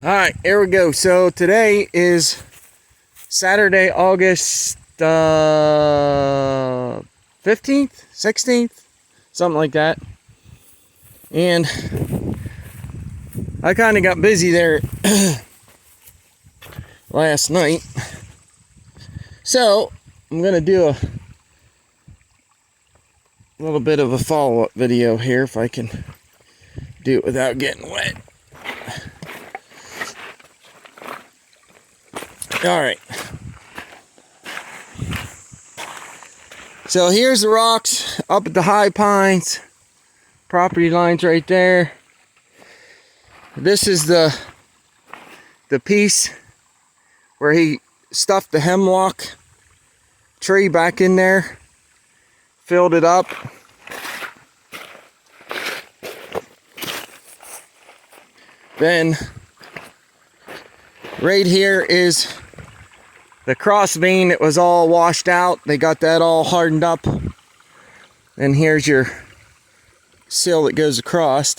Alright, here we go. So today is Saturday, August 15th, 16th, something like that. And I kind of got busy there last night. So I'm going to do a little bit of a follow-up video here if I can do it without getting wet. Alright. So here's the rocks up at the high pines. Property lines right there. This is the piece where he stuffed the hemlock tree back in there. Filled it up. Then right here is the cross vein that was all washed out. They got that all hardened up. Then here's your sill that goes across.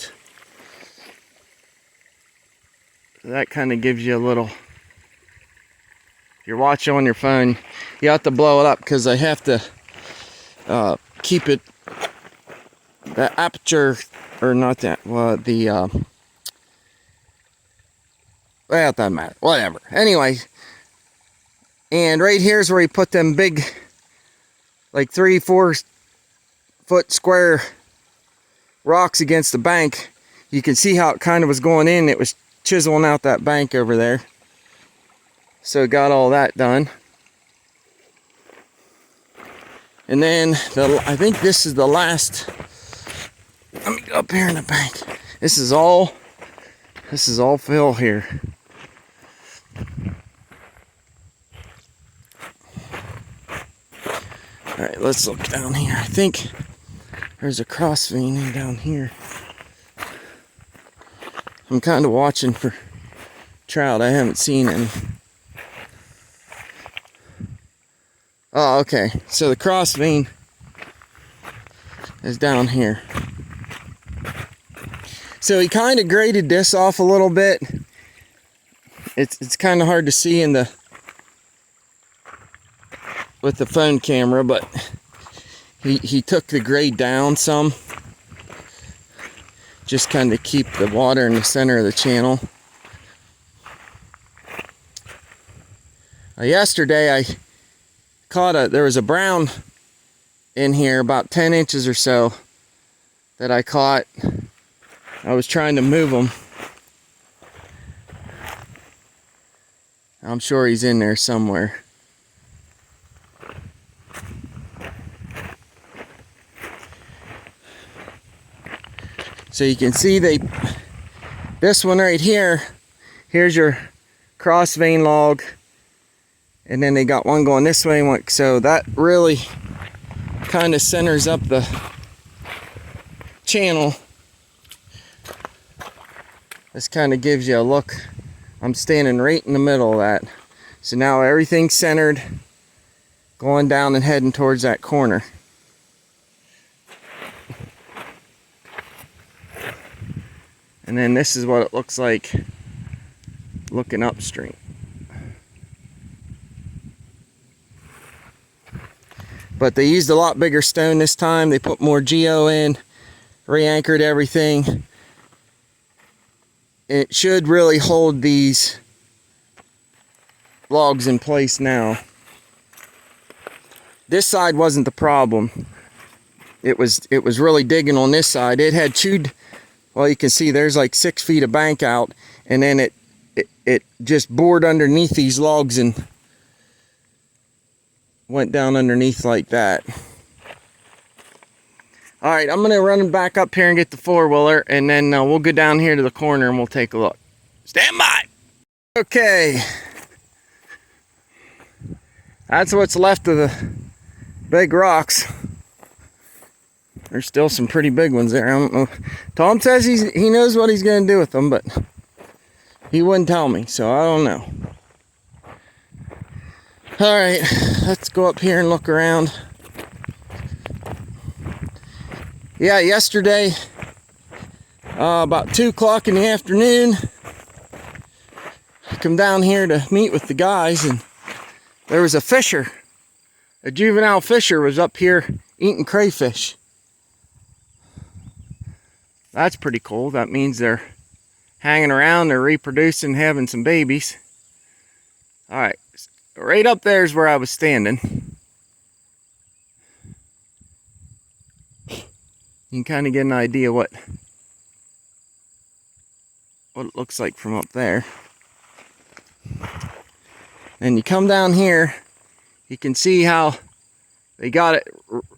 That kind of gives you a little, if you're watching on your phone, you have to blow it up because I have to keep it, the aperture, or not that, well, well, it doesn't matter, whatever. Anyway, and right here's where he put them big, like 3-4 foot square rocks against the bank. You can see how it kind of was going in. It was chiseling out that bank over there. So got all that done. And then I think this is the last. Let me get up here in the bank. This is all fill here. All right, let's look down here. I think there's a cross vein down here. I'm kind of watching for trout. I haven't seen any. Oh, okay. So the cross vein is down here. So he kind of graded this off a little bit. It's kind of hard to see with the phone camera, but he took the grade down some. Just kind of keep the water in the center of the channel. Yesterday I caught there was a brown in here about 10 inches or so that I caught. I was trying to move him. I'm sure he's in there somewhere. So you can see this one right here, here's your cross vein log, and then they got one going this way, so that really kind of centers up the channel. This kind of gives you a look. I'm standing right in the middle of that. So now everything's centered, going down and heading towards that corner. And then this is what it looks like looking upstream. But they used a lot bigger stone this time. They put more geo in, re-anchored everything. It should really hold these logs in place now. This side wasn't the problem. It was really digging on this side. It had chewed. Well, you can see there's like 6 feet of bank out, and then it just bored underneath these logs and went down underneath like that. All right, I'm gonna run back up here and get the 4-wheeler, and then we'll go down here to the corner and we'll take a look. Stand by. Okay, that's what's left of the big rocks. There's still some pretty big ones there. I don't know. Tom says he knows what he's going to do with them, but he wouldn't tell me, so I don't know. All right, let's go up here and look around. Yeah, yesterday, about 2 o'clock in the afternoon, come down here to meet with the guys, and there was a fisher. A juvenile fisher was up here eating crayfish. That's pretty cool. That means they're hanging around, they're reproducing, having some babies. All right, right up there is where I was standing. You can kind of get an idea what it looks like from up there. And you come down here, you can see how they got it.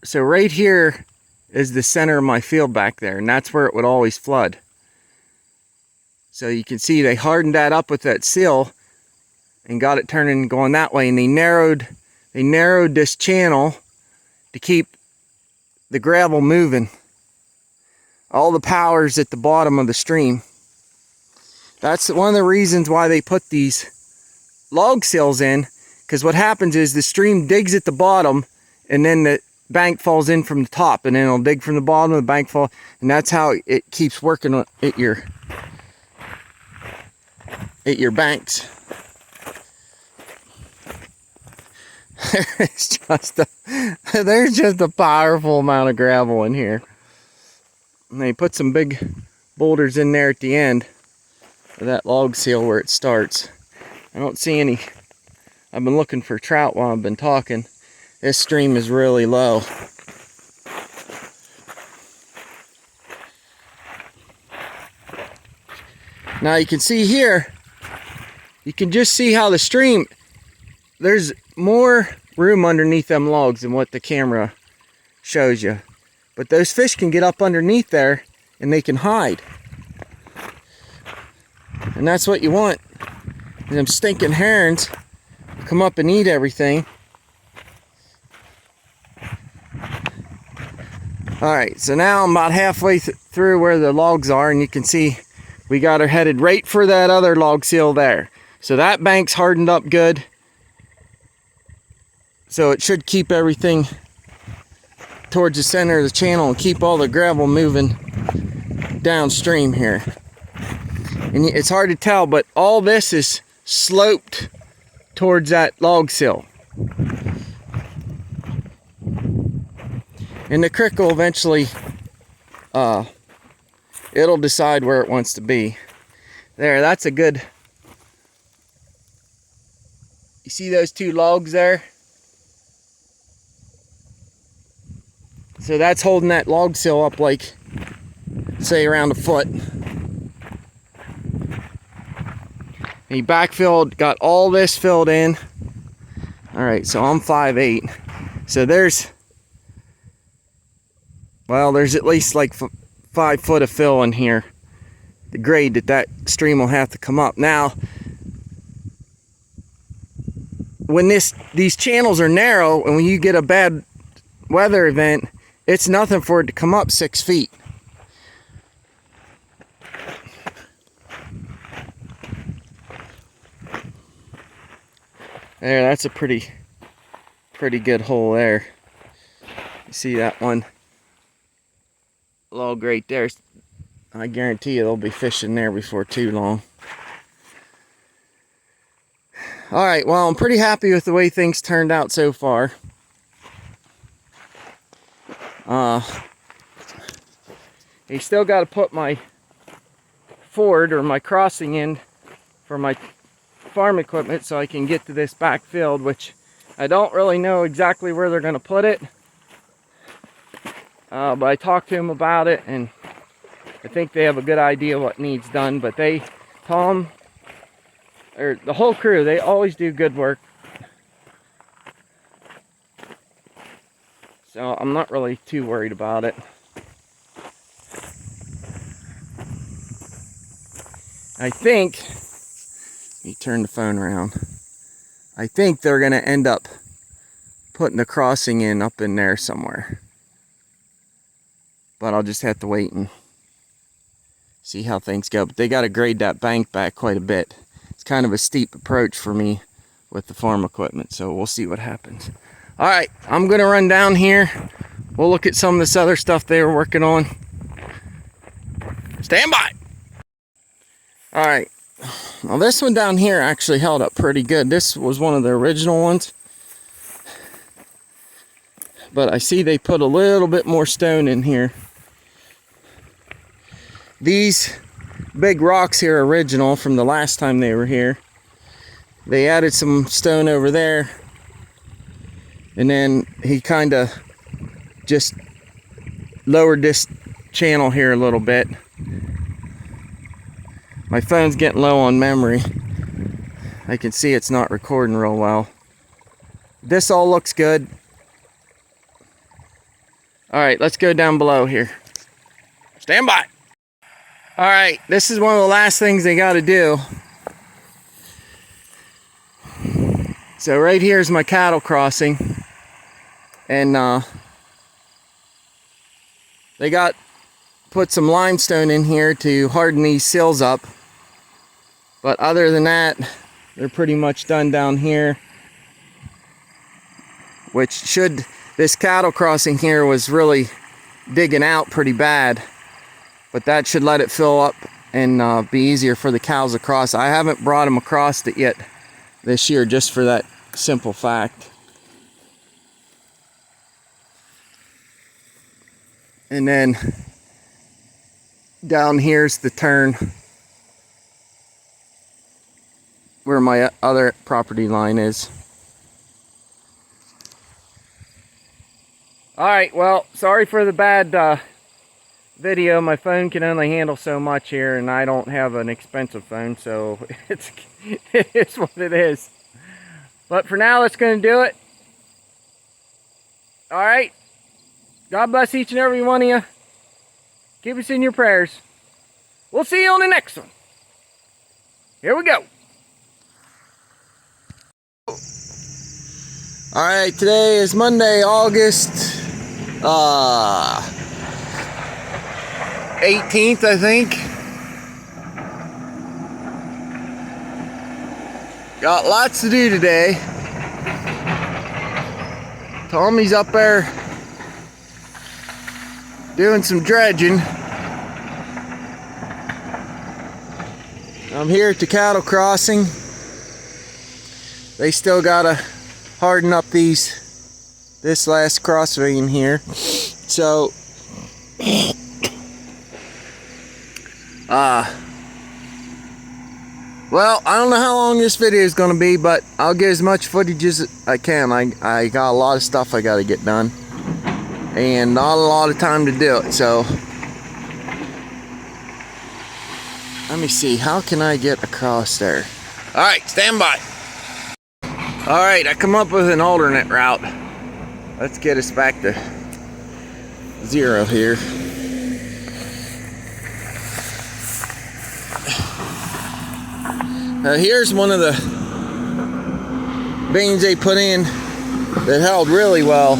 So right here is the center of my field back there, and that's where it would always flood. So you can see they hardened that up with that seal and got it turning going that way, and they narrowed this channel to keep the gravel moving. All the power's at the bottom of the stream. That's one of the reasons why they put these log seals in, because what happens is the stream digs at the bottom and then the bank falls in from the top, and then it'll dig from the bottom of the bank fall, and that's how it keeps working at your banks. There's just a powerful amount of gravel in here. And they put some big boulders in there at the end of that log seal where it starts. I don't see any. I've been looking for trout while I've been talking. This stream is really low. Now you can see here, you can just see how the stream, there's more room underneath them logs than what the camera shows you. But those fish can get up underneath there and they can hide. And that's what you want. And them stinking herons come up and eat everything. Alright, so now I'm about halfway through where the logs are, and you can see we got her headed right for that other log seal there. So that bank's hardened up good. So it should keep everything towards the center of the channel and keep all the gravel moving downstream here. And it's hard to tell, but all this is sloped towards that log sill. And the creek will eventually, it'll decide where it wants to be. There, that's a good, you see those two logs there? So that's holding that log sill up like, say, around a foot. And he backfilled, got all this filled in. All right, so I'm 5'8". So there's at least like 5 foot of fill in here. The grade that stream will have to come up. Now, when these channels are narrow, and when you get a bad weather event, it's nothing for it to come up 6 feet. There, that's a pretty good hole there. You see that one log right there? I guarantee you they'll be fishing there before too long. Alright, well, I'm pretty happy with the way things turned out so far. You still got to put my ford or my crossing in for my farm equipment so I can get to this back field, which I don't really know exactly where they're going to put it. But I talked to them about it, and I think they have a good idea what needs done. But Tom, or the whole crew, they always do good work. So I'm not really too worried about it. I think, let me turn the phone around. I think they're going to end up putting the crossing in up in there somewhere. But I'll just have to wait and see how things go. But they got to grade that bank back quite a bit. It's kind of a steep approach for me with the farm equipment, so we'll see what happens. All right, I'm going to run down here. We'll look at some of this other stuff they were working on. Stand by. All right, Well, this one down here actually held up pretty good. This was one of the original ones. But I see they put a little bit more stone in here. These big rocks here are original from the last time they were here. They added some stone over there. And then he kind of just lowered this channel here a little bit. My phone's getting low on memory. I can see it's not recording real well. This all looks good. Alright, let's go down below here. Stand by. Alright, this is one of the last things they got to do. So right here is my cattle crossing. And they put some limestone in here to harden these sills up. But other than that, they're pretty much done down here. This cattle crossing here was really digging out pretty bad. But that should let it fill up and be easier for the cows to cross. I haven't brought them across it yet this year, just for that simple fact. And then down here's the turn where my other property line is. Alright, well, sorry for the bad video. My phone can only handle so much here, and I don't have an expensive phone, so it's what it is. But for now, that's going to do it. Alright. God bless each and every one of you. Keep us in your prayers. We'll see you on the next one. Here we go. Alright, today is Monday, August 18th, I think. Got lots to do today. Tommy's up there doing some dredging. I'm here at the cattle crossing. They still gotta harden up this last cross vein here. So well, I don't know how long this video is going to be, but I'll get as much footage as I can. I got a lot of stuff I got to get done, and not a lot of time to do it. So let me see, how can I get across there? All right, stand by. All right, I come up with an alternate route. Let's get us back to zero here. Here's one of the veins they put in that held really well.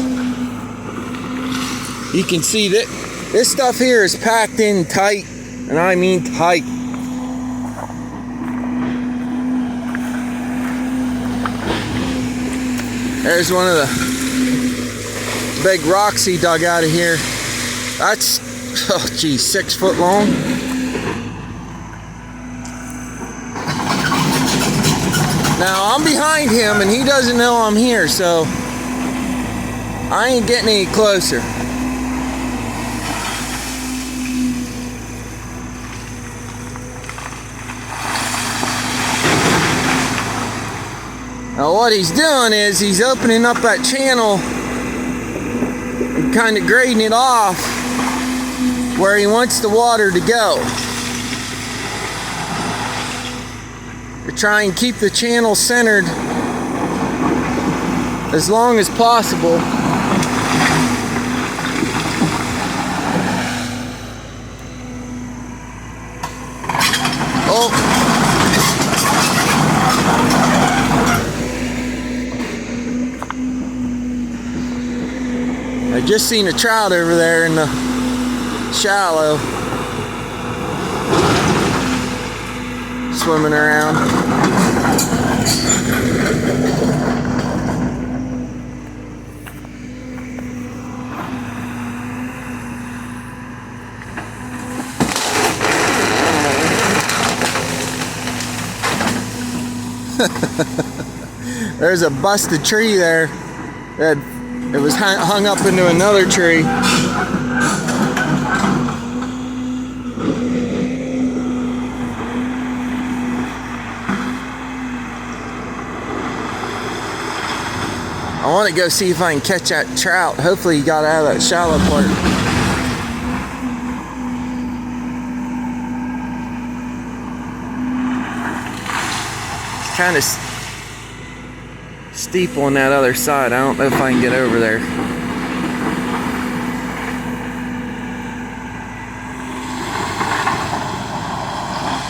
You can see that this stuff here is packed in tight, and I mean tight. There's one of the big rocks he dug out of here. That's, oh geez, 6 foot long. Now I'm behind him and he doesn't know I'm here, so I ain't getting any closer. Now what he's doing is he's opening up that channel and kind of grading it off where he wants the water to go. To try and keep the channel centered as long as possible. Oh. I just seen a trout over there in the shallow, swimming around. There's a busted tree there that it was hung up into another tree. I want to go see if I can catch that trout. Hopefully he got out of that shallow part. It's kind of steep on that other side. I don't know if I can get over there.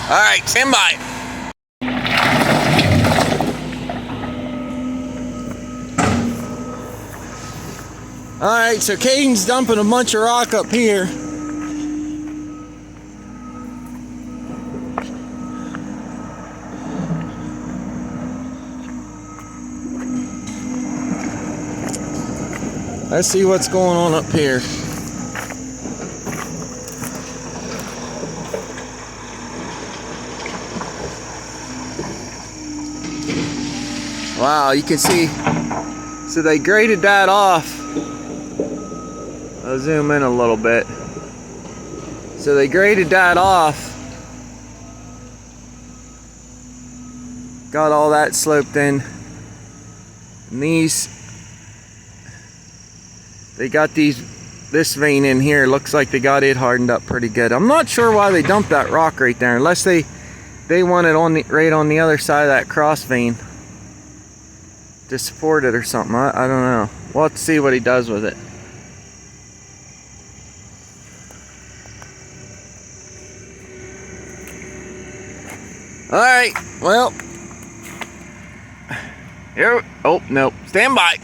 All right, stand by. All right, so Caden's dumping a bunch of rock up here. Let's see what's going on up here. Wow, you can see, so they graded that off. I'll zoom in a little bit. So they graded that off. Got all that sloped in. And these, they got this vein in here. Looks like they got it hardened up pretty good. I'm not sure why they dumped that rock right there, unless they want it on right on the other side of that cross vein to support it or something. I don't know. We'll have to see what he does with it. All right, well, here, oh, no, stand by.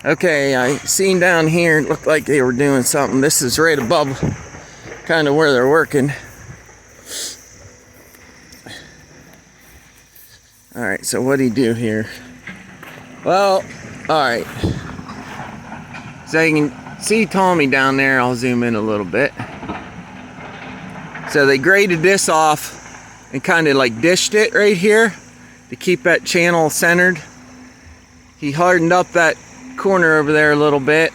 Okay, I seen down here, it looked like they were doing something. This is right above kind of where they're working. All right, so what do you do here? Well, all right. So you can see Tommy down there. I'll zoom in a little bit. So they graded this off and kind of like dished it right here to keep that channel centered. He hardened up that corner over there a little bit.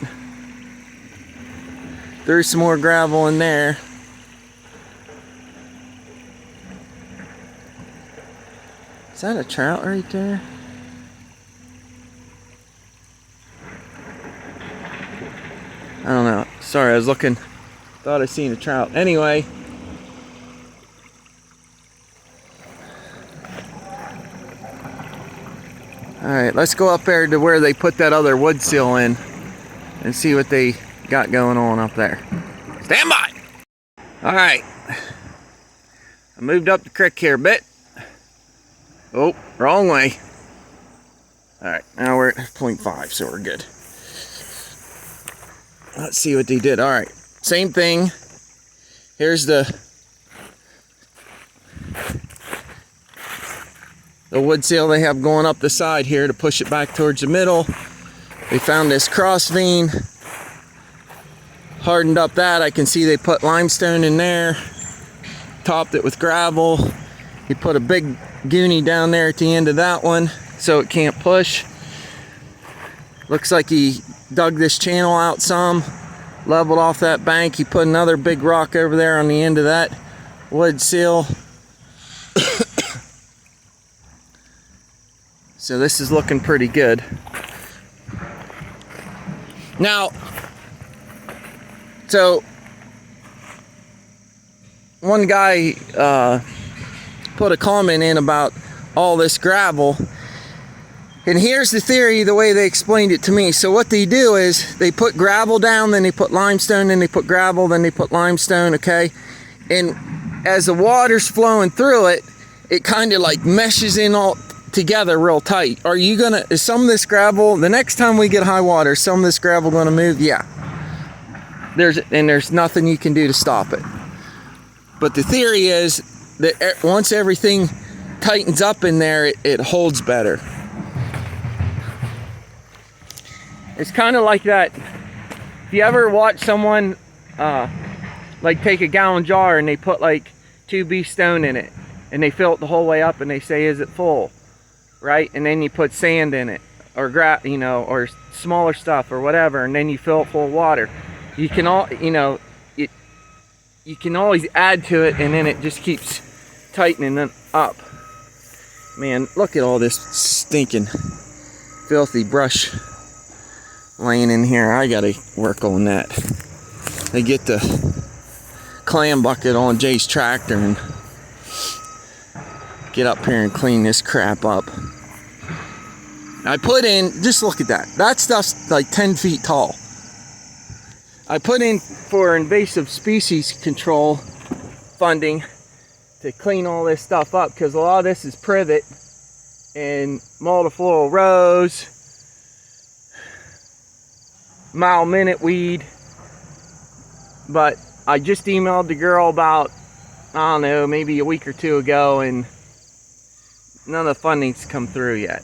There's some more gravel in there. Is that a trout right there? I don't know. Sorry, I was looking. Thought I seen a trout. Anyway. Alright, let's go up there to where they put that other wood seal in and see what they got going on up there. Stand by! Alright. I moved up the creek here a bit. Oh, wrong way. Alright, now we're at 0.5, so we're good. Let's see what they did. Alright, same thing. Here's the wood seal they have going up the side here to push it back towards the middle. They found this cross vein, hardened up that. I can see they put limestone in there, topped it with gravel. He put a big goonie down there at the end of that one so it can't push. Looks like he dug this channel out some, leveled off that bank. He put another big rock over there on the end of that wood seal. So this is looking pretty good. Now, so one guy put a comment in about all this gravel, and here's the theory, the way they explained it to me. So what they do is they put gravel down, then they put limestone, then they put gravel, then they put limestone, okay? And as the water's flowing through it, it kind of like meshes in all together real tight. Are you gonna, is some of this gravel, the next time we get high water, is some of this gravel gonna move? Yeah. There's nothing you can do to stop it. But the theory is that once everything tightens up in there, it holds better. It's kind of like that. If you ever watch someone like take a gallon jar and they put like 2 beef stone in it and they fill it the whole way up and they say, is it full? right? And then you put sand in it, or or smaller stuff or whatever, and then you fill it full of water. You can you can always add to it, and then it just keeps tightening it up. Man, look at all this stinking filthy brush laying in here. I gotta work on that. I get the clam bucket on Jay's tractor and get up here and clean this crap up. I put in, just look at that. That stuff's like 10 feet tall. I put in for invasive species control funding to clean all this stuff up, because a lot of this is privet and multifloral rose, mile minute weed. But I just emailed the girl about, I don't know, maybe a week or two ago, and none of the funding's come through yet.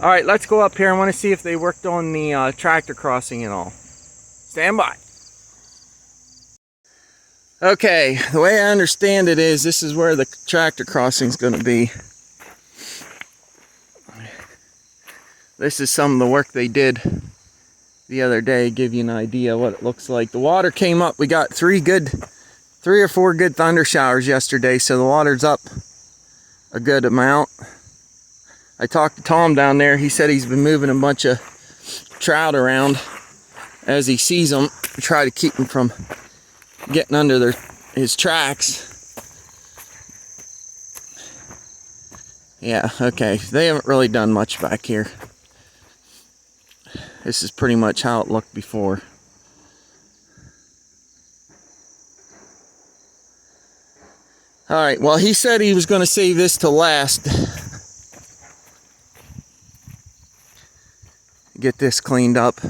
All right, let's go up here. I want to see if they worked on the tractor crossing and all. Stand by. Okay, the way I understand it is, this is where the tractor crossing is going to be. This is some of the work they did the other day, give you an idea what it looks like. The water came up. We got 3 or 4 good thunder showers yesterday, so the water's up a good amount. I talked to Tom down there. He said he's been moving a bunch of trout around as he sees them, to try to keep them from getting under his tracks. Yeah, okay. They haven't really done much back here. This is pretty much how it looked before. Alright, well, he said he was going to save this to last. Get this cleaned up.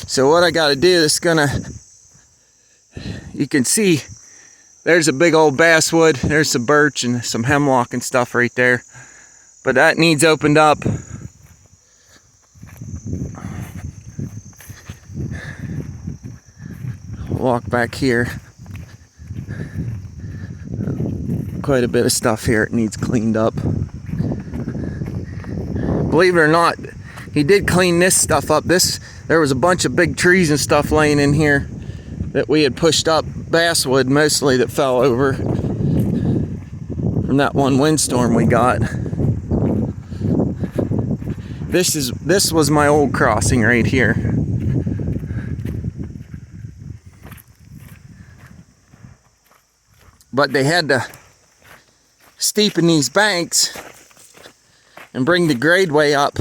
So what I got to do is you can see there's a big old basswood, there's some birch and some hemlock and stuff right there. But that needs opened up. Walk back here. Quite a bit of stuff here it needs cleaned up. Believe it or not, he did clean this stuff up. There was a bunch of big trees and stuff laying in here that we had pushed up, basswood mostly, that fell over from that one windstorm we got. This was my old crossing right here. But they had to steepen these banks and bring the gradeway up,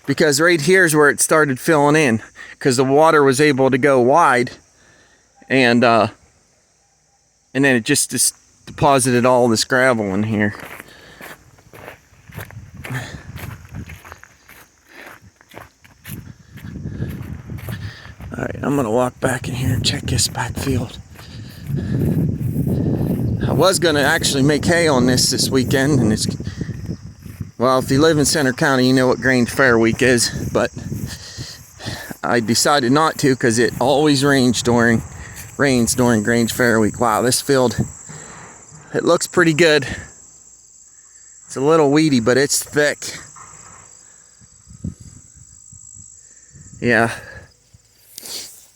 because right here's where it started filling in, because the water was able to go wide, and then it just deposited all this gravel in here. Alright, I'm gonna walk back in here and check this backfield. I was gonna actually make hay on this weekend, and well, if you live in Center County, you know what Grange Fair Week is, but I decided not to, because it always rains during Grange Fair Week. Wow, this field, it looks pretty good. It's a little weedy, but it's thick. Yeah.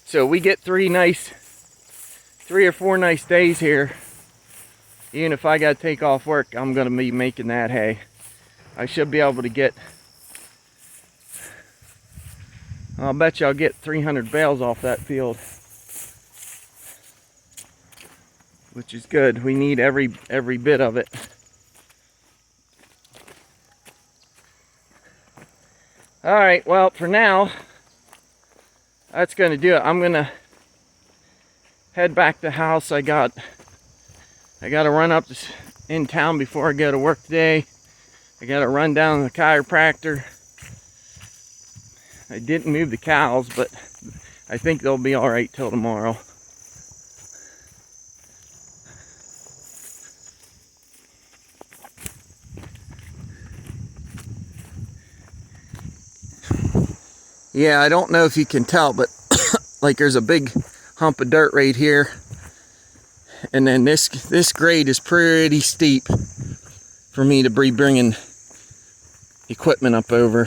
So we get 3 or 4 nice days here. Even if I gotta take off work, I'm gonna be making that hay. I should be able to get, I'll bet you I'll get 300 bales off that field, which is good. We need every bit of it. All right, well, for now, that's gonna do it. I'm gonna head back to the house. I gotta run up in town before I go to work today. I gotta run down to the chiropractor. I didn't move the cows, but I think they'll be all right till tomorrow. Yeah, I don't know if you can tell, but like there's a big hump of dirt right here, And then this grade is pretty steep for me to be bringing equipment up over.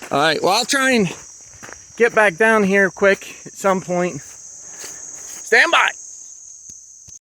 All right, well, I'll try and get back down here quick at some point. Stand by.